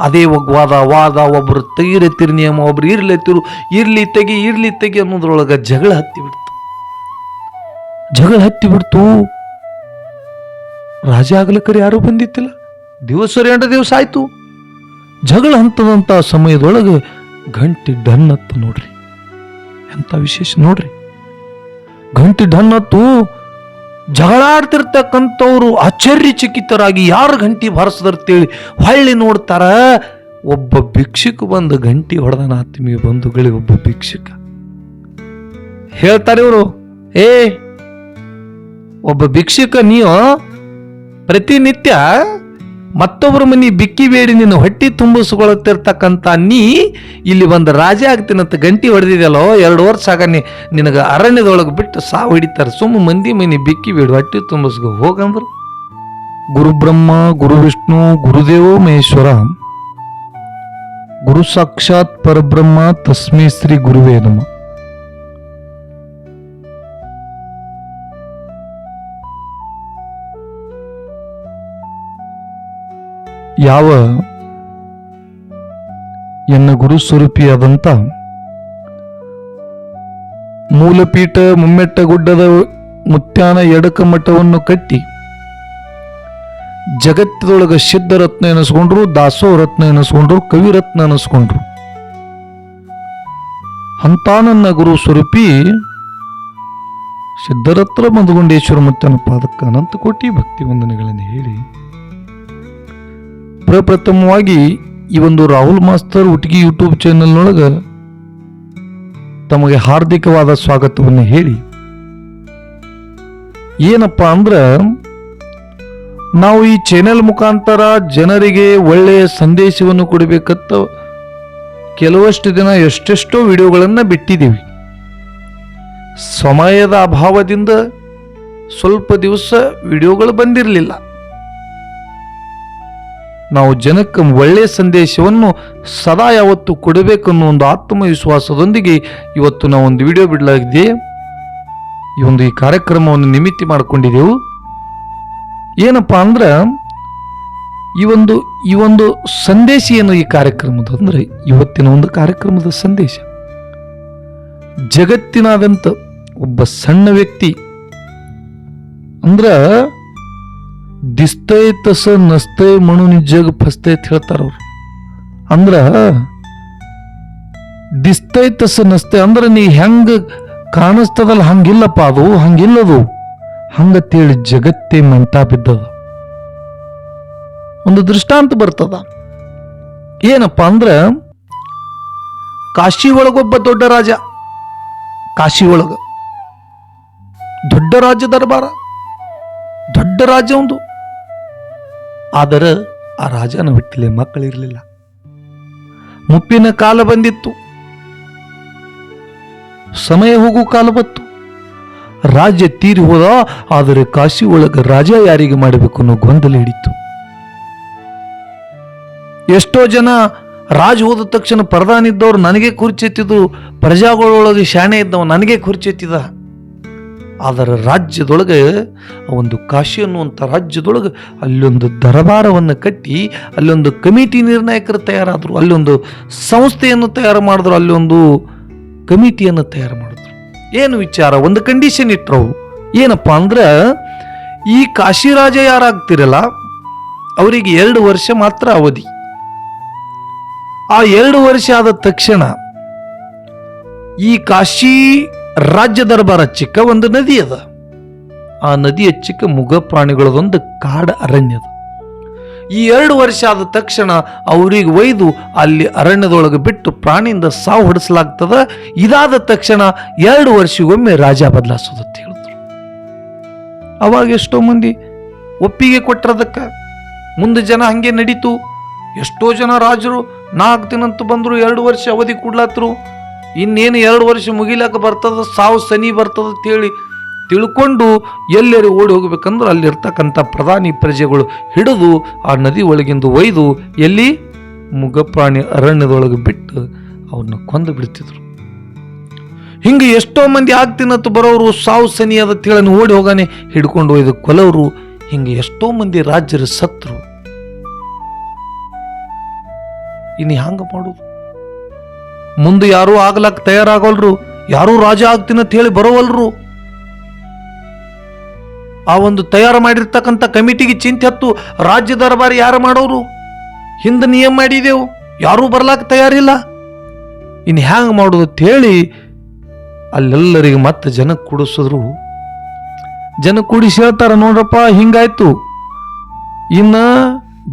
ಅದೇ ವಾದ ಒಬ್ಬರು ತೆಗಿರತ್ತಿರು ನಿಯಮ, ಒಬ್ರು ಇರ್ಲತ್ತಿರು ಇರ್ಲಿ ತೆಗಿ ಅನ್ನೋದ್ರೊಳಗೆ ಜಗಳ ಹತ್ತಿಬಿಡ್ತು. ರಾಜ ಆಗ್ಲಿಕ್ಕರೆ ಯಾರೂ ಬಂದಿತ್ತಿಲ್ಲ. ದಿವಸ ಆಯ್ತು. ಜಗಳ ಹಂತದಂತ ಸಮಯದೊಳಗೆ ಗಂಟೆ ಡನ್ನತ್ತು. ನೋಡ್ರಿ ಎಂತ ವಿಶೇಷ ನೋಡ್ರಿ. ಗಂಟೆ ಡನ್ನತ್ತು. ಜಗಳಾಡ್ತಿರ್ತಕ್ಕಂಥವ್ರು ಆಶ್ಚರ್ಯಚಕಿತರಾಗಿ ಯಾರು ಗಂಟಿ ಬಾರಿಸದರ್ತೇಳಿ ಹೊಳ್ಳಿ ನೋಡ್ತಾರ. ಒಬ್ಬ ಭಿಕ್ಷುಕ ಬಂದು ಗಂಟಿ ಹೊಡೆದನ. ಆತ್ಮೀಯ ಬಂಧುಗಳಿಗೆ, ಒಬ್ಬ ಭಿಕ್ಷುಕ ಹೇಳ್ತಾರೆ ಇವರು, ಒಬ್ಬ ಭಿಕ್ಷುಕ, ನೀವು ಪ್ರತಿನಿತ್ಯ ಮತ್ತೊಬ್ಬರ ಮನಿ ಬಿಕ್ಕಿ ಬೇಡಿ ನಿನ್ನ ಹೊಟ್ಟಿ ತುಂಬಿಸ್ಕೊಳತಿರ್ತಕ್ಕಂಥ ನೀ ಇಲ್ಲಿ ಒಂದು ರಾಜ ಆಗ್ತೀನಂತ ಗಂಟಿ ಹೊಡೆದಿದೆಯಲ್ಲೋ, 2 ವರ್ಷ ಆಗ ನಿನಗೆ ಅರಣ್ಯದೊಳಗೆ ಬಿಟ್ಟು ಸಾವು ಹಿಡಿತಾರೆ. ಸುಮ್ಮ ಮಂದಿ ಮನಿ ಬಿಕ್ಕಿ ಬೇಡಿ ಹೊಟ್ಟಿ ತುಂಬಿಸ್ಕೊ ಹೋಗಂದ್ರು. ಗುರು ಬ್ರಹ್ಮ ಗುರು ವಿಷ್ಣು ಗುರುದೇವೋ ಮಹೇಶ್ವರ, ಗುರು ಸಾಕ್ಷಾತ್ ಪರಬ್ರಹ್ಮ ತಸ್ಮೈ ಶ್ರೀ ಗುರುವೇ ನಮಃ. ಯಾವ ಎನ್ನ ಗುರು ಸ್ವರೂಪಿಯಾದಂಥ ಮೂಲಪೀಠ ಮುಮ್ಮೆಟ್ಟ ಗುಡ್ಡದ ಮುತ್ಯಾನ ಎಡಕ ಮಠವನ್ನು ಕಟ್ಟಿ ಜಗತ್ತದೊಳಗೆ ಸಿದ್ಧರತ್ನ ಎನಿಸ್ಕೊಂಡ್ರು, ದಾಸೋ ರತ್ನ ಎನಿಸ್ಕೊಂಡ್ರು, ಕವಿರತ್ನ ಎನಿಸ್ಕೊಂಡ್ರು. ಅಂತ ನನ್ನ ಗುರು ಸ್ವರೂಪಿ ಸಿದ್ಧರತ್ನ ಮಧುಗುಂಡೇಶ್ವರ ಮುತ್ಯನ ಪಾದಕ್ಕ ಅನಂತ ಕೋಟಿ ಭಕ್ತಿ ವಂದನೆಗಳನ್ನು ಹೇಳಿ, ಪ್ರಪ್ರಥಮವಾಗಿ ಈ ಒಂದು ರಾಹುಲ್ ಮಾಸ್ತರ್ ಹುಟ್ಗಿ ಯೂಟ್ಯೂಬ್ ಚಾನೆಲ್ನೊಳಗೆ ತಮಗೆ ಹಾರ್ದಿಕವಾದ ಸ್ವಾಗತವನ್ನು ಹೇಳಿ, ಏನಪ್ಪ ಅಂದ್ರೆ ನಾವು ಈ ಚಾನೆಲ್ ಮುಖಾಂತರ ಜನರಿಗೆ ಒಳ್ಳೆಯ ಸಂದೇಶವನ್ನು ಕೊಡಬೇಕಂತ ಕೆಲವಷ್ಟು ದಿನ ಎಷ್ಟೆಷ್ಟೋ ವಿಡಿಯೋಗಳನ್ನು ಬಿಟ್ಟಿದ್ದೀವಿ. ಸಮಯದ ಅಭಾವದಿಂದ ಸ್ವಲ್ಪ ದಿವಸ ವಿಡಿಯೋಗಳು ಬಂದಿರಲಿಲ್ಲ. ನಾವು ಜನಕ್ಕೆ ಒಳ್ಳೆಯ ಸಂದೇಶವನ್ನು ಸದಾ ಯಾವತ್ತು ಕೊಡಬೇಕನ್ನೋ ಒಂದು ಆತ್ಮವಿಶ್ವಾಸದೊಂದಿಗೆ ಇವತ್ತು ನಾವು ಒಂದು ವಿಡಿಯೋ ಬಿಡಲಾಗಿದೆ. ಈ ಕಾರ್ಯಕ್ರಮವನ್ನು ನಿಮಿತ್ತಿ ಮಾಡಿಕೊಂಡಿದ್ದೆವು. ಏನಪ್ಪ ಅಂದ್ರೆ ಈ ಒಂದು ಸಂದೇಶ ಏನು ಈ ಕಾರ್ಯಕ್ರಮದ ಅಂದ್ರೆ, ಇವತ್ತಿನ ಒಂದು ಕಾರ್ಯಕ್ರಮದ ಸಂದೇಶ, ಜಗತ್ತಿನಾದಂಥ ಒಬ್ಬ ಸಣ್ಣ ವ್ಯಕ್ತಿ ಅಂದ್ರ ದಿಸ್ತೈ ತಸ ನಸ್ತೈ ಮಣು ನಿಜಗ್ ಫಸ್ತೈ ಅಂತ ಹೇಳ್ತಾರ ಅವ್ರು. ಅಂದ್ರ ದಿಸ್ತೈ ತಸ ನಸ್ತೈ ಅಂದ್ರ ನೀ ಹೆಂಗ ಕಾಣಿಸ್ತದಲ್ಲ ಹಂಗಿಲ್ಲಪ್ಪ, ಅದು ಹಂಗಿಲ್ಲದು, ಹಂಗತ್ತೇಳಿ ಜಗತ್ತೇ ಮಂಟ ಬಿದ್ದದ. ಒಂದು ದೃಷ್ಟಾಂತ ಬರ್ತದ. ಏನಪ್ಪ ಅಂದ್ರ, ಕಾಶಿ ಒಳಗೊಬ್ಬ ದೊಡ್ಡ ರಾಜ, ಕಾಶಿ ಒಳಗ ದೊಡ್ಡ ರಾಜ ದರ್ಬಾರ, ದೊಡ್ಡ ರಾಜ ಒಂದು. ಆದರೆ ಆ ರಾಜನ ಹೊಟ್ಟೆಲೆ ಮಕ್ಕಳಿರಲಿಲ್ಲ. ಮುಪ್ಪಿನ ಕಾಲ ಬಂದಿತ್ತು, ಸಮಯ ಹೋಗೋ ಕಾಲ ಬಂತು. ರಾಜ್ಯ ತೀರಿ ಹೋದ. ಆದರೆ ಕಾಶಿ ಒಳಗ ರಾಜ ಯಾರಿಗೆ ಮಾಡಬೇಕು ಅನ್ನೋ ಗೊಂದಲ ಹಿಡಿತು. ಎಷ್ಟೋ ಜನ ರಾಜ ಹೋದ ತಕ್ಷಣ ಪ್ರಧಾನಿ ಇದ್ದವ್ರು ನನಗೆ ಕುರ್ಚೆತ್ತಿದ್ದು, ಪ್ರಜಾಗಳೊಳಗೆ ಶಾಣೆ ಇದ್ದವ ನನಗೆ ಕುರ್ಚೆತ್ತಿದ. ಆದರೆ ರಾಜ್ಯದೊಳಗೆ ಒಂದು ಕಾಶಿ ಅನ್ನುವಂಥ ರಾಜ್ಯದೊಳಗೆ ಅಲ್ಲೊಂದು ದರಬಾರವನ್ನು ಕಟ್ಟಿ, ಅಲ್ಲೊಂದು ಕಮಿಟಿ ನಿರ್ಣಾಯಕರು ತಯಾರಾದರು, ಅಲ್ಲೊಂದು ಸಂಸ್ಥೆಯನ್ನು ತಯಾರು ಮಾಡಿದ್ರು, ಅಲ್ಲೊಂದು ಕಮಿಟಿಯನ್ನು ತಯಾರು ಮಾಡಿದ್ರು. ಏನು ವಿಚಾರ, ಒಂದು ಕಂಡೀಷನ್ ಇಟ್ಟರು. ಏನಪ್ಪ ಅಂದ್ರೆ, ಈ ಕಾಶಿ ರಾಜ ಯಾರಾಗ್ತಿರಲ್ಲ ಅವರಿಗೆ 2 ವರ್ಷ ಮಾತ್ರ ಅವಧಿ. ಆ 2 ವರ್ಷ ಆದ ತಕ್ಷಣ ಈ ಕಾಶಿ ರಾಜ್ಯ ದರ್ಬಾರ ಚಿಕ್ಕ ಒಂದು ನದಿ ಅದ. ಆ ನದಿಯ ಚಿಕ್ಕ ಮುಗ ಪ್ರಾಣಿಗಳದೊಂದು ಕಾಡ ಅರಣ್ಯ ಅದ. ಈ 2 ವರ್ಷ ಆದ ತಕ್ಷಣ ಅವ್ರಿಗೆ ಒಯ್ದು ಅಲ್ಲಿ ಅರಣ್ಯದೊಳಗೆ ಬಿಟ್ಟು ಪ್ರಾಣಿಯಿಂದ ಸಾವು ಹೊಡಿಸಲಾಗ್ತದ. ಇದಾದ ತಕ್ಷಣ 2 ವರ್ಷಗೊಮ್ಮೆ ರಾಜ ಬದಲಾಯಿಸೋದತ್ತ ಹೇಳಿದ್ರು. ಅವಾಗ ಎಷ್ಟೋ ಮಂದಿ ಒಪ್ಪಿಗೆ ಕೊಟ್ಟರದಕ್ಕ. ಮುಂದೆ ಜನ ಹಂಗೆ ನಡೀತು. ಎಷ್ಟೋ ಜನ ರಾಜರು 4 ದಿನಂತೂ ಬಂದ್ರು, 2 ವರ್ಷ ಅವಧಿ ಕೊಡ್ಲಾತ್ರು. ಇನ್ನೇನು 2 ವರ್ಷ ಮುಗಿಲಾಕ ಬರ್ತದ, ಸಾವು ಸನಿ ಬರ್ತದ ಅಂತೇಳಿ ತಿಳ್ಕೊಂಡು ಎಲ್ಲರೂ ಓಡಿ ಹೋಗ್ಬೇಕಂದ್ರೆ ಅಲ್ಲಿರ್ತಕ್ಕಂಥ ಪ್ರಧಾನಿ ಪ್ರಜೆಗಳು ಹಿಡಿದು ಆ ನದಿ ಒಳಗಿಂದು ಒಯ್ದು ಎಲ್ಲಿ ಮುಗಪ್ರಾಣಿ ಅರಣ್ಯದೊಳಗೆ ಬಿಟ್ಟು ಅವ್ರನ್ನ ಕೊಂದು ಬಿಡ್ತಿದ್ರು. ಹಿಂಗೆ ಎಷ್ಟೋ ಮಂದಿ ಆಗ್ತೀನತ್ತು ಬರೋರು, ಸಾವು ಸನಿ ಅದ ತೇಳನ್ನು ಓಡಿ ಹೋಗಾನೆ ಹಿಡ್ಕೊಂಡು ಒಯ್ದು ಕೊಲವರು. ಹಿಂಗೆ ಎಷ್ಟೋ ಮಂದಿ ರಾಜ್ಯರು ಸತ್ರು. ಇನ್ನು ಹ್ಯಾಂಗ ಮಾಡುದು? ಮುಂದೆ ಯಾರೂ ಆಗ್ಲಕ್ ತಯಾರಾಗಲ್ರು, ಯಾರೂ ರಾಜ ಆಗ್ತೀನಿ ಅಂತ ಹೇಳಿ ಬರೋವಲ್ರು. ಆ ಒಂದು ತಯಾರು ಮಾಡಿರ್ತಕ್ಕಂಥ ಕಮಿಟಿಗೆ ಚಿಂತೆ ಹತ್ತು ರಾಜ್ಯ ದರ್ಬಾರಿ ಯಾರು ಮಾಡೋರು? ಹಿಂದೆ ನಿಯಮ ಮಾಡಿದೆವು, ಯಾರೂ ಬರ್ಲಾಕ ತಯಾರಿಲ್ಲ. ಇನ್ನು ಹ್ಯಾಂಗ ಮಾಡುದು ಅಂತ ಹೇಳಿ ಅಲ್ಲೆಲ್ಲರಿಗೆ ಮತ್ತೆ ಜನ ಕೂಡಿಸಿದ್ರು. ಜನ ಕೂಡಿಸಿ ಹೇಳ್ತಾರ, ನೋಡ್ರಪ್ಪ ಹಿಂಗಾಯ್ತು, ಇನ್ನ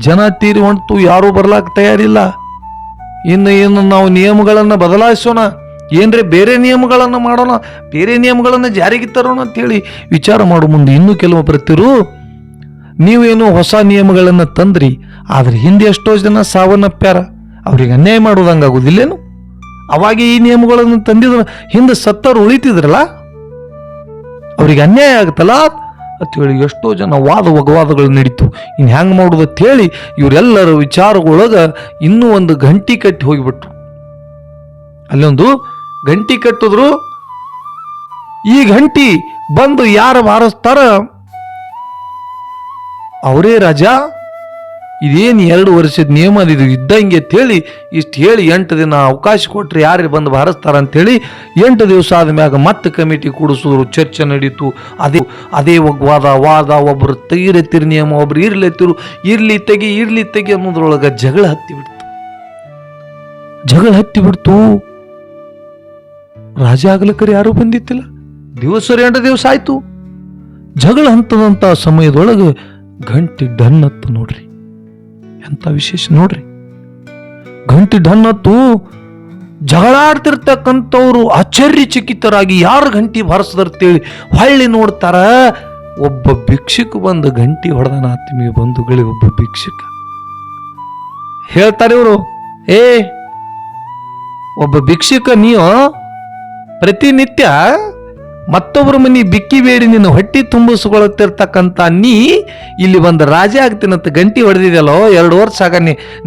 ಜನ ತೀರಿ ಹೊಂಟು, ಯಾರೂ ಬರ್ಲಾಕ ತಯಾರಿಲ್ಲ. ಇನ್ನು ನಾವು ನಿಯಮಗಳನ್ನು ಬದಲಾಯಿಸೋಣ, ಏನ್ರೆ ಬೇರೆ ನಿಯಮಗಳನ್ನು ಮಾಡೋಣ, ಬೇರೆ ನಿಯಮಗಳನ್ನು ಜಾರಿಗೆ ತರೋಣ ಅಂತೇಳಿ ವಿಚಾರ ಮಾಡೋ ಮುಂದೆ ಇನ್ನೂ ಕೆಲವೊಬ್ಬರು, ನೀವೇನು ಹೊಸ ನಿಯಮಗಳನ್ನು ತಂದ್ರಿ, ಆದ್ರೆ ಹಿಂದೆ ಎಷ್ಟೋ ಜನ ಸಾವನ್ನಪ್ಪ್ಯಾರ, ಅವ್ರಿಗೆ ಅನ್ಯಾಯ ಮಾಡೋದಂಗಾಗುದಿಲ್ಲೇನು? ಅವಾಗ ಈ ನಿಯಮಗಳನ್ನು ತಂದಿದ್ರ ಹಿಂದೆ ಸತ್ತರು ಉಳಿತಿದ್ರಲ್ಲ, ಅವ್ರಿಗೆ ಅನ್ಯಾಯ ಆಗುತ್ತಲ್ಲ ಅಂತೇಳಿ ಎಷ್ಟೋ ಜನ ವಾದಗಳು ನಡೀತು. ಇನ್ನು ಹ್ಯಾಂಗ ಮಾಡೋದು ಅಂತ ಹೇಳಿ ಇವರೆಲ್ಲರ ವಿಚಾರಗಳೊಳಗ ಇನ್ನೂ ಒಂದು ಗಂಟಿ ಕಟ್ಟಿ ಹೋಗಿಬಿಟ್ರು. ಅಲ್ಲೊಂದು ಗಂಟಿ ಕಟ್ಟಿದ್ರು. ಈ ಗಂಟಿ ಬಂದು ಯಾರು ಬಾರಿಸ್ತಾರ ಅವರೇ ರಾಜ. ಇದೇನು 2 ವರ್ಷದ ನಿಯಮ ಇದು ಇದ್ದಂಗೆ ಅಂತೇಳಿ ಇಷ್ಟು ಹೇಳಿ 8 ದಿನ ಅವಕಾಶ ಕೊಟ್ರೆ ಯಾರು ಬಂದು ಬಾರಿಸ್ತಾರ ಅಂತೇಳಿ 8 ದಿವಸ ಆದ್ಮ್ಯಾಗ ಮತ್ತೆ ಕಮಿಟಿ ಕೂಡಿಸಿದ್ರು. ಚರ್ಚೆ ನಡೀತು. ಅದೇ ವಾದ, ಒಬ್ಬರು ತೆಗಿರತ್ತಿರು ನಿಯಮ, ಒಬ್ರು ಇರ್ಲಿ ತೆಗಿ ಅನ್ನೋದ್ರೊಳಗೆ ಜಗಳ ಹತ್ತಿಬಿಡ್ತು. ರಾಜ ಆಗ್ಲಿಕ್ಕರೆ ಯಾರೂ ಬಂದಿತ್ತಿಲ್ಲ. 2 ದಿವಸ ಆಯ್ತು. ಜಗಳ ಹಂತದಂತ ಸಮಯದೊಳಗೆ ಗಂಟಿ ಡನ್ನತ್ತು. ನೋಡ್ರಿ ಎಂತ ವಿಶೇಷ ನೋಡ್ರಿ. ಗಂಟಿ ಡನ್ನತ್ತು. ಜಗಳಾಡ್ತಿರ್ತಕ್ಕಂಥವ್ರು ಆಶ್ಚರ್ಯಚಕಿತರಾಗಿ ಯಾರು ಗಂಟಿ ಬಾರಿಸದರ್ತೇಳಿ ಹೊಳ್ಳಿ ನೋಡ್ತಾರ. ಒಬ್ಬ ಭಿಕ್ಷುಕ ಬಂದು ಗಂಟಿ ಹೊಡೆದನ. ಆತ್ಮೀಯ ಬಂಧುಗಳಿಗೆ, ಒಬ್ಬ ಭಿಕ್ಷುಕ ಹೇಳ್ತಾರೆ ಇವರು, ಒಬ್ಬ ಭಿಕ್ಷುಕ, ನೀವು ಪ್ರತಿನಿತ್ಯ ಮತ್ತೊಬ್ಬರ ಮನಿ ಬಿಕ್ಕಿ ಬೇಡಿ ನಿನ್ನ ಹೊಟ್ಟಿ ತುಂಬಿಸ್ಕೊಳತಿರ್ತಕ್ಕಂಥ ನೀ ಇಲ್ಲಿ ಒಂದು ರಾಜ ಆಗ್ತೀನಂತ ಗಂಟಿ ಹೊಡೆದಿದೆಯಲ್ಲೋ, 2 ವರ್ಷ ಆಗ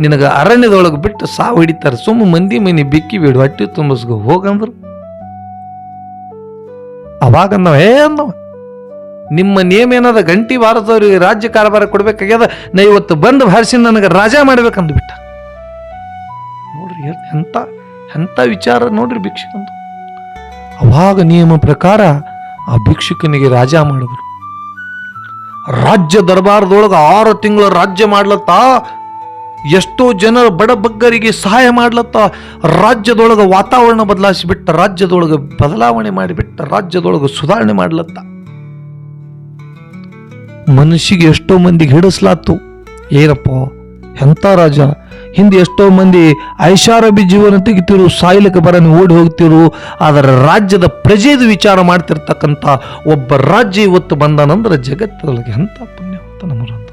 ನಿನಗೆ ಅರಣ್ಯದೊಳಗೆ ಬಿಟ್ಟು ಸಾವು ಹಿಡಿತಾರೆ. ಮಂದಿ ಮನಿ ಬಿಕ್ಕಿ ಬೇಡಿ ಹೊಟ್ಟಿ ತುಂಬಿಸ್ಕೊ ಹೋಗಂದ್ರು. ಅವಾಗ ಅಂದವ, ನಿಮ್ಮ ನೇಮ ಏನದ ಗಂಟಿ ಬಾರದವ್ರಿಗೆ ರಾಜ್ಯ ಕಾರಭಾರ ಕೊಡ್ಬೇಕಾಗ್ಯದ, ನಾ ಇವತ್ತು ಬಂದು ಭಾರಿಸಿ ನನಗೆ ರಾಜ ಮಾಡ್ಬೇಕಂದ್ಬಿಟ್ಟ. ನೋಡ್ರಿ ಎಂತ ವಿಚಾರ ನೋಡ್ರಿ ಭಿಕ್ಷುಕಂದು. ಅವಾಗ ನಿಯಮ ಪ್ರಕಾರ ಆ ಭಿಕ್ಷುಕನಿಗೆ ರಾಜ ಮಾಡಿದ್ರು. ರಾಜ್ಯ ದರ್ಬಾರದೊಳಗೆ 6 ತಿಂಗಳು ರಾಜ್ಯ ಮಾಡ್ಲತ್ತ. ಎಷ್ಟೋ ಜನರ ಬಡಬಗ್ಗರಿಗೆ ಸಹಾಯ ಮಾಡ್ಲತ್ತ. ರಾಜ್ಯದೊಳಗೆ ವಾತಾವರಣ ಬದಲಾಯಿಸಿಬಿಟ್ಟ, ರಾಜ್ಯದೊಳಗೆ ಬದಲಾವಣೆ ಮಾಡಿಬಿಟ್ಟ, ರಾಜ್ಯದೊಳಗೆ ಸುಧಾರಣೆ ಮಾಡ್ಲತ್ತ. ಮನುಷ್ಯಗೆ ಎಷ್ಟೋ ಮಂದಿಗೆ ಹಿಡಿಸ್ಲಾತು. ಏನಪ್ಪ ಎಂಥ ರಾಜ! ಹಿಂದೆ ಎಷ್ಟೋ ಮಂದಿ ಐಷಾರಾಮಿ ಜೀವನ ತೆಗಿತಿರು, ಸಾಯ್ಲಿಕ್ಕೆ ಬರನಿ ಓಡಿ ಹೋಗ್ತಿರು. ಆದರೆ ರಾಜ್ಯದ ಪ್ರಜೆದು ವಿಚಾರ ಮಾಡ್ತಿರ್ತಕ್ಕಂಥ ಒಬ್ಬ ರಾಜ್ಯ ಇವತ್ತು ಬಂದಾನಂದ್ರೆ ಜಗತ್ತದೊಳಗೆ ಎಂಥ ಪುಣ್ಯವಂತ ನಮ್ಮರಂತ.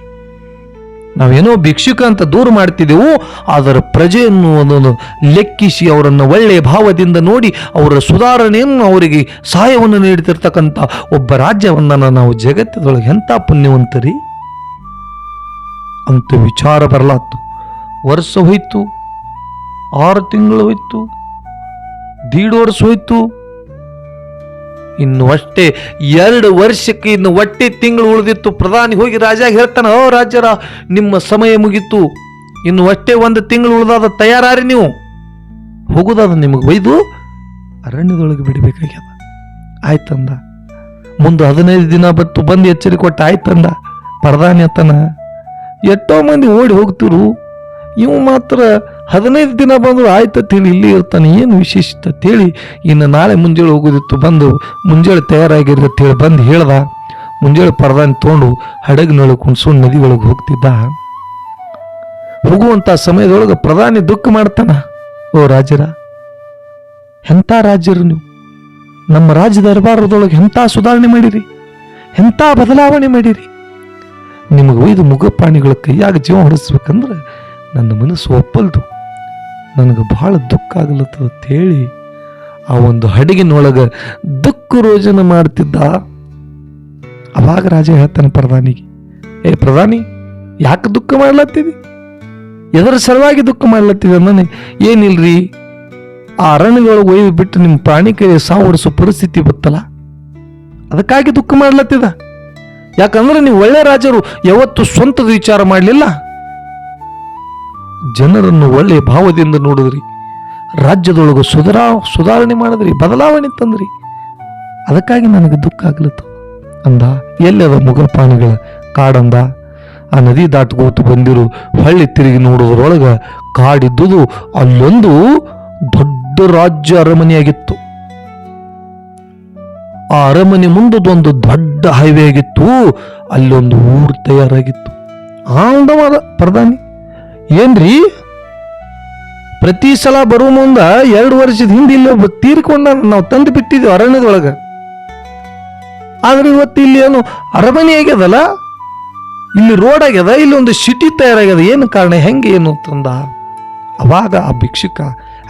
ನಾವೇನೋ ಭಿಕ್ಷುಕ ಅಂತ ದೂರ ಮಾಡ್ತಿದ್ದೆವು, ಅದರ ಪ್ರಜೆಯನ್ನು ಅದನ್ನು ಲೆಕ್ಕಿಸಿ ಅವರನ್ನು ಒಳ್ಳೆಯ ಭಾವದಿಂದ ನೋಡಿ ಅವರ ಸುಧಾರಣೆಯನ್ನು, ಅವರಿಗೆ ಸಹಾಯವನ್ನು ನೀಡ್ತಿರ್ತಕ್ಕಂಥ ಒಬ್ಬ ರಾಜ್ಯವನ್ನ ನಾವು ಜಗತ್ತದೊಳಗೆ ಎಂಥ ಪುಣ್ಯವಂತರಿ ಅಂತ ವಿಚಾರ ಬರಲಾತು. ವರ್ಷ ಹೋಯ್ತು, 6 ತಿಂಗಳು ಹೋಯ್ತು, 1.5 ವರ್ಷ ಹೋಯ್ತು. ಇನ್ನು ಅಷ್ಟೇ 2 ವರ್ಷಕ್ಕೆ ಇನ್ನು ಒಟ್ಟೆ ತಿಂಗಳು ಉಳಿದಿತ್ತು. ಪ್ರಧಾನಿ ಹೋಗಿ ರಾಜಾಗ ಹೇಳ್ತಾನ, ರಾಜ್ಯರ ನಿಮ್ಮ ಸಮಯ ಮುಗೀತು, ಇನ್ನು ಅಷ್ಟೇ 1 ತಿಂಗಳು ಉಳಿದಾದ, ತಯಾರಾರಿ ನೀವು ಹೋಗುದಾದ, ನಿಮಗೆ ಒಯ್ದು ಅರಣ್ಯದೊಳಗೆ ಬಿಡಬೇಕಾಗ್ಯದ. ಆಯ್ತಂದ. ಮುಂದೆ 15 ದಿನ ಬಂದು ಎಚ್ಚರಿಕೆ ಕೊಟ್ಟ. ಆಯ್ತಂದ ಪ್ರಧಾನಿ ಅತ್ತನ. ಎಷ್ಟೋ ಮಂದಿ ಓಡಿ ಹೋಗ್ತಿರು, ಇವು ಮಾತ್ರ 15 ದಿನ ಬಂದ್ರು ಆಯ್ತು ಹೇಳಿ ಇಲ್ಲಿ ಇರ್ತಾನೆ. ಏನು ವಿಶೇಷತೆ ಹೇಳಿ ಇನ್ನು ನಾಳೆ ಮುಂಜಾನೆ ಹೋಗೋದಿತ್ತು, ಬಂದು ಮುಂಜಾನೆ ತಯಾರಾಗಿರ್ರಿ ಹೇಳಿ ಬಂದು ಹೇಳ್ದ. ಮುಂಜಾನೆ ಪ್ರಧಾನಿ ತೊಗೊಂಡು ಹಡಗಿನೊಳಗೆ ಕುಣ್ಸ್ಕೊಂಡು ನದಿ ಒಳಗೆ ಹೋಗ್ತಿದ್ದ. ಹೋಗುವಂತ ಸಮಯದೊಳಗೆ ಪ್ರಧಾನಿ ದುಃಖ ಮಾಡ್ತಾನ. ಓ ರಾಜರ, ಎಂಥ ರಾಜ್ಯರು ನೀವು! ನಮ್ಮ ರಾಜ್ಯ ದರ್ಬಾರದೊಳಗೆ ಎಂಥ ಸುಧಾರಣೆ ಮಾಡಿರಿ, ಎಂಥ ಬದಲಾವಣೆ ಮಾಡಿರಿ. ನಿಮಗೆ ಒಯ್ದು ಮುಖಪಾಣಿಗಳ ಕೈಯಾಗ ಜೀವ ಹೊಡಿಸ್ಬೇಕಂದ್ರೆ ನನ್ನ ಮನಸ್ಸು ಒಪ್ಪಲ್ದು, ನನಗೆ ಬಹಳ ದುಃಖ ಆಗ್ಲತ್ತದ ಹೇಳಿ ಆ ಒಂದು ಹಡಗಿನೊಳಗೆ ದುಃಖ ರೋಜನ ಮಾಡ್ತಿದ್ದ. ಅವಾಗ ರಾಜ ಹೇಳ್ತಾನೆ ಪ್ರಧಾನಿಗೆ, ಪ್ರಧಾನಿ ಯಾಕೆ ದುಃಖ ಮಾಡ್ಲತ್ತಿದಿ? ಎದರ ಸಲುವಾಗಿ ದುಃಖ ಮಾಡ್ಲತ್ತಿದ? ನನಗೆ ಏನಿಲ್ರಿ, ಆ ಅರಣ್ಯದೊಳಗೆ ಒಯ್ದು ಬಿಟ್ಟು ನಿಮ್ಮ ಪ್ರಾಣಿ ಕೈ ಸಾವು ಹೊಡಿಸೋ ಪರಿಸ್ಥಿತಿ ಬತ್ತಲ್ಲ, ಅದಕ್ಕಾಗಿ ದುಃಖ ಮಾಡ್ಲತ್ತಿದ. ಯಾಕಂದ್ರೆ ನೀವು ಒಳ್ಳೆ ರಾಜರು ಯಾವತ್ತು ಸ್ವಂತದ ವಿಚಾರ ಮಾಡಲಿಲ್ಲ, ಜನರನ್ನು ಒಳ್ಳೆಯ ಭಾವದಿಂದ ನೋಡಿದ್ರಿ, ರಾಜ್ಯದೊಳಗೆ ಸುಧಾರಣೆ ಮಾಡಿದ್ರಿ, ಬದಲಾವಣೆ ತಂದ್ರಿ. ಅದಕ್ಕಾಗಿ ನನಗೆ ದುಃಖ ಆಗ್ಲತ್ತು ಅಂದ. ಎಲ್ಲದ ಮುಗಪಾನಿಗಳ ಕಾಡಂದ. ಆ ನದಿ ದಾಟ್ಕೋತು ಬಂದಿರು ಹಳ್ಳಿ ತಿರುಗಿ ನೋಡೋದ್ರೊಳಗ ಕಾಡಿದ್ದುದು ಅಲ್ಲೊಂದು ದೊಡ್ಡ ರಾಜ್ಯ ಅರಮನೆಯಾಗಿತ್ತು. ಆ ಅರಮನೆ ಮುಂದದೊಂದು ದೊಡ್ಡ ಹೈವೇ ಆಗಿತ್ತು. ಅಲ್ಲೊಂದು ಊರು ತಯಾರಾಗಿತ್ತು. ಆನಂದವಾದ ಪ್ರಧಾನಿ, ಏನ್ರಿ ಪ್ರತಿ ಸಲ ಬರುವ ಮುಂದ 2 ವರ್ಷದ ಹಿಂದೆ ಇಲ್ಲಿ ಒಬ್ಬ ತೀರ್ಕೊಂಡ ನಾವು ತಂದು ಬಿಟ್ಟಿದ್ವಿ ಅರಣ್ಯದೊಳಗ. ಆದ್ರೆ ಇವತ್ತು ಇಲ್ಲಿ ಏನು ಅರಮನೆ ಆಗ್ಯದಲ್ಲ, ಇಲ್ಲಿ ರೋಡ್ ಆಗ್ಯದ, ಇಲ್ಲಿ ಒಂದು ಸಿಟಿ ತಯಾರಾಗ್ಯದ. ಏನು ಕಾರಣ, ಹೆಂಗೆ ಏನು ಅಂತಂದ. ಅವಾಗ ಆ ಭಿಕ್ಷುಕ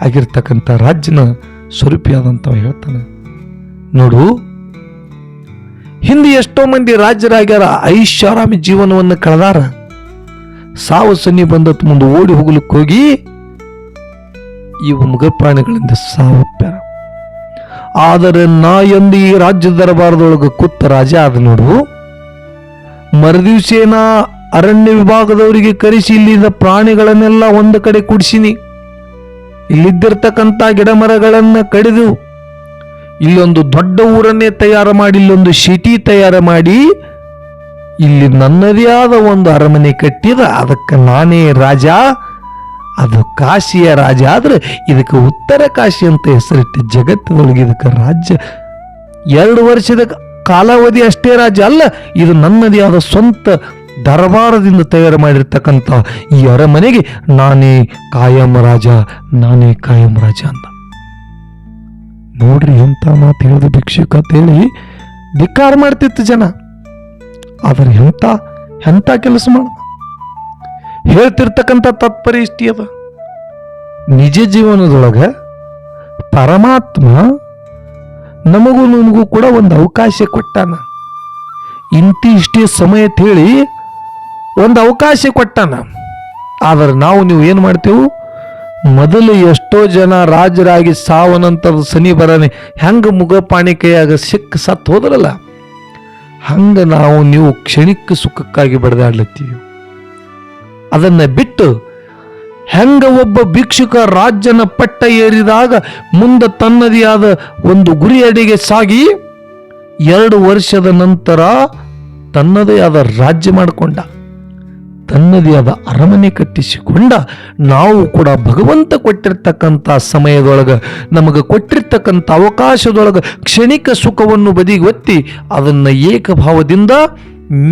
ಆಗಿರ್ತಕ್ಕಂಥ ರಾಜ್ಯನ ಸ್ವರೂಪಿಯಾದಂಥವ ಹೇಳ್ತಾನೆ, ನೋಡು, ಹಿಂದೆ ಎಷ್ಟೋ ಮಂದಿ ರಾಜ್ಯರಾಗ್ಯಾರ, ಐಷಾರಾಮಿ ಜೀವನವನ್ನು ಕಳೆದಾರ. ಸಾವು ಸನ್ನಿ ಬಂದತ್ ಮುಂದೆ ಓಡಿ ಹೋಗ್ಲಿಕ್ಕೆ ಹೋಗಿ ಇವು ಮೃಗಪ್ರಾಣಿಗಳಿಂದ ಸಾವಪ್ಪ್ಯಾರ. ಆದರೆ ನಾ ಎಂದು ಈ ರಾಜ್ಯ ದರಬಾರದೊಳಗೆ ಕೂತ ರಾಜ ಆದ ನೋಡು. ಮರುದಿವ್ಸೇನ ಅರಣ್ಯ ವಿಭಾಗದವರಿಗೆ ಕರೆಸಿ ಇಲ್ಲಿದ್ದ ಪ್ರಾಣಿಗಳನ್ನೆಲ್ಲ ಒಂದು ಕಡೆ ಕೂಡಿಸಿನಿ. ಇಲ್ಲಿದ್ದಿರ್ತಕ್ಕಂಥ ಗಿಡ ಮರಗಳನ್ನ ಕಡಿದು ಇಲ್ಲೊಂದು ದೊಡ್ಡ ಊರನ್ನೇ ತಯಾರು ಮಾಡಿ, ಇಲ್ಲೊಂದು ಸಿಟಿ ತಯಾರು ಮಾಡಿ, ಇಲ್ಲಿ ನನ್ನದೇ ಆದ ಒಂದು ಅರಮನೆ ಕಟ್ಟಿದ. ಅದಕ್ಕೆ ನಾನೇ ರಾಜ. ಅದು ಕಾಶಿಯ ರಾಜ. ಆದ್ರೆ ಇದಕ್ಕೆ ಉತ್ತರ ಕಾಶಿ ಅಂತ ಹೆಸರಿಟ್ಟು ಜಗತ್ತಿನೊಳಗೆ ಇದಕ್ಕೆ ರಾಜ್ಯ 2 ವರ್ಷದ ಕಾಲಾವಧಿ ಅಷ್ಟೇ ರಾಜ್ಯ ಅಲ್ಲ, ಇದು ನನ್ನದೇ ಆದ ಸ್ವಂತ ದರಬಾರದಿಂದ ತಯಾರು ಮಾಡಿರ್ತಕ್ಕಂಥ ಈ ಅರಮನೆಗೆ ನಾನೇ ಕಾಯಂ ರಾಜ, ನಾನೇ ಕಾಯಂ ರಾಜ ಅಂತ. ನೋಡ್ರಿ ಎಂತ ಮಾತು ಹೇಳಿದ ಭಿಕ್ಷುಕ ಅಂತೇಳಿ ಧಿಕ್ಕಾರ ಮಾಡ್ತಿತ್ತು ಜನ. ಆದರೆ ಎಂತ ಕೆಲಸ ಮಾಡ ಹೇಳ್ತಿರ್ತಕ್ಕಂಥ ತಾತ್ಪರ್ಯ ಇಷ್ಟೇ ಅದ. ನಿಜ ಜೀವನದೊಳಗ ಪರಮಾತ್ಮ ನಮಗೂ ಕೂಡ ಒಂದು ಅವಕಾಶ ಕೊಟ್ಟಾನ. ಇಷ್ಟೇ ಸಮಯ ಹೇಳಿ ಒಂದು ಅವಕಾಶ ಕೊಟ್ಟಾನ. ಆದರೆ ನೀವು ಏನು ಮಾಡ್ತೇವೆ, ಮೊದಲು ಎಷ್ಟೋ ಜನ ರಾಜರಾಗಿ ಸಾವನಂತರದ ಸನಿ ಬರನೆ ಹೆಂಗ ಮುಗಪಾಣಿ ಕೈಯಾಗ ಸಿಕ್ಕ ಸತ್ತು ಹೋದ್ರಲ್ಲ, ಹಂಗ ನೀವು ಕ್ಷಣಿಕ ಸುಖಕ್ಕಾಗಿ ಬಡದಾಡ್ಲತ್ತೀವಿ. ಅದನ್ನ ಬಿಟ್ಟು ಹೆಂಗ ಒಬ್ಬ ಭಿಕ್ಷುಕ ರಾಜ್ಯನ ಪಟ್ಟ ಏರಿದಾಗ ಮುಂದೆ ತನ್ನದೇ ಆದ ಒಂದು ಗುರಿಯಡೆಗೆ ಸಾಗಿ 2 ವರ್ಷದ ನಂತರ ತನ್ನದೇ ಆದ ರಾಜ್ಯ ಮಾಡಿಕೊಂಡ, ತನ್ನದೇ ಆದ ಅರಮನೆ ಕಟ್ಟಿಸಿಕೊಂಡ. ನಾವು ಕೂಡ ಭಗವಂತ ಕೊಟ್ಟಿರ್ತಕ್ಕಂಥ ಸಮಯದೊಳಗ, ನಮಗೆ ಕೊಟ್ಟಿರ್ತಕ್ಕಂಥ ಅವಕಾಶದೊಳಗ ಕ್ಷಣಿಕ ಸುಖವನ್ನು ಬದಿಗೆ ಒತ್ತಿ ಅದನ್ನ ಏಕಭಾವದಿಂದ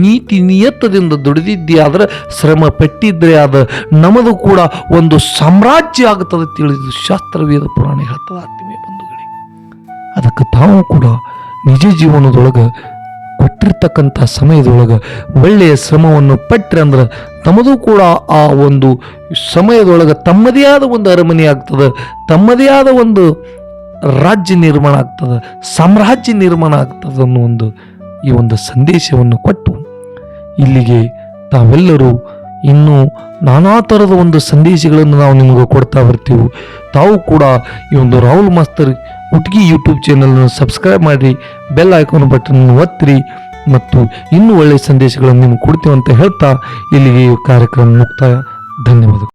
ನೀತಿ ನಿಯತ್ತದಿಂದ ದುಡಿದಿದ್ದೇ ಆದ್ರೆ, ಶ್ರಮ ಪಟ್ಟಿದ್ರೆ ಆದ ನಮ್ಮದು ಕೂಡ ಒಂದು ಸಾಮ್ರಾಜ್ಯ ಆಗ್ತದೆ ತಿಳಿದು ಶಾಸ್ತ್ರವೇದ ಪುರಾಣ ಹೇಳ್ತದೆ. ಆತ್ಮೀಯ ಬಂಧುಗಳೇ, ಅದಕ್ಕೆ ತಾವು ಕೂಡ ನಿಜ ಜೀವನದೊಳಗೆ ಕೊಟ್ಟಿರ್ತಕ್ಕಂಥ ಸಮಯದೊಳಗೆ ಒಳ್ಳೆಯ ಶ್ರಮವನ್ನು ಪಟ್ರೆ ಅಂದ್ರೆ ತಮ್ಮದು ಕೂಡ ಆ ಒಂದು ಸಮಯದೊಳಗೆ ತಮ್ಮದೇ ಆದ ಒಂದು ಅರಮನೆ ಆಗ್ತದೆ, ತಮ್ಮದೇ ಆದ ಒಂದು ರಾಜ್ಯ ನಿರ್ಮಾಣ ಆಗ್ತದೆ, ಸಾಮ್ರಾಜ್ಯ ನಿರ್ಮಾಣ ಆಗ್ತದೆ ಅನ್ನೋ ಈ ಒಂದು ಸಂದೇಶವನ್ನು ಕೊಟ್ಟು ಇಲ್ಲಿಗೆ ತಾವೆಲ್ಲರೂ ಇನ್ನೂ ನಾನಾ ಥರದ ಒಂದು ಸಂದೇಶಗಳನ್ನು ನಾವು ನಿಮಗೆ ಕೊಡ್ತಾ ಬರ್ತೀವಿ. ತಾವು ಕೂಡ ಈ ಒಂದು ರಾಹುಲ್ ಮಾಸ್ತರ್ ಹುಟ್ಗಿ ಯೂಟ್ಯೂಬ್ ಚಾನಲ್ನ ಸಬ್ಸ್ಕ್ರೈಬ್ ಮಾಡಿ, ಬೆಲ್ ಐಕಾನ್ ಬಟನ್ ಒತ್ತಿರಿ ಮತ್ತು ಇನ್ನೂ ಒಳ್ಳೆಯ ಸಂದೇಶಗಳನ್ನು ನಿಮ್ಗೆ ಕೊಡ್ತೀವಿ ಅಂತ ಹೇಳ್ತಾ ಇಲ್ಲಿಗೆ ಈ ಕಾರ್ಯಕ್ರಮ ಮುಕ್ತಾಯ. ಧನ್ಯವಾದಗಳು.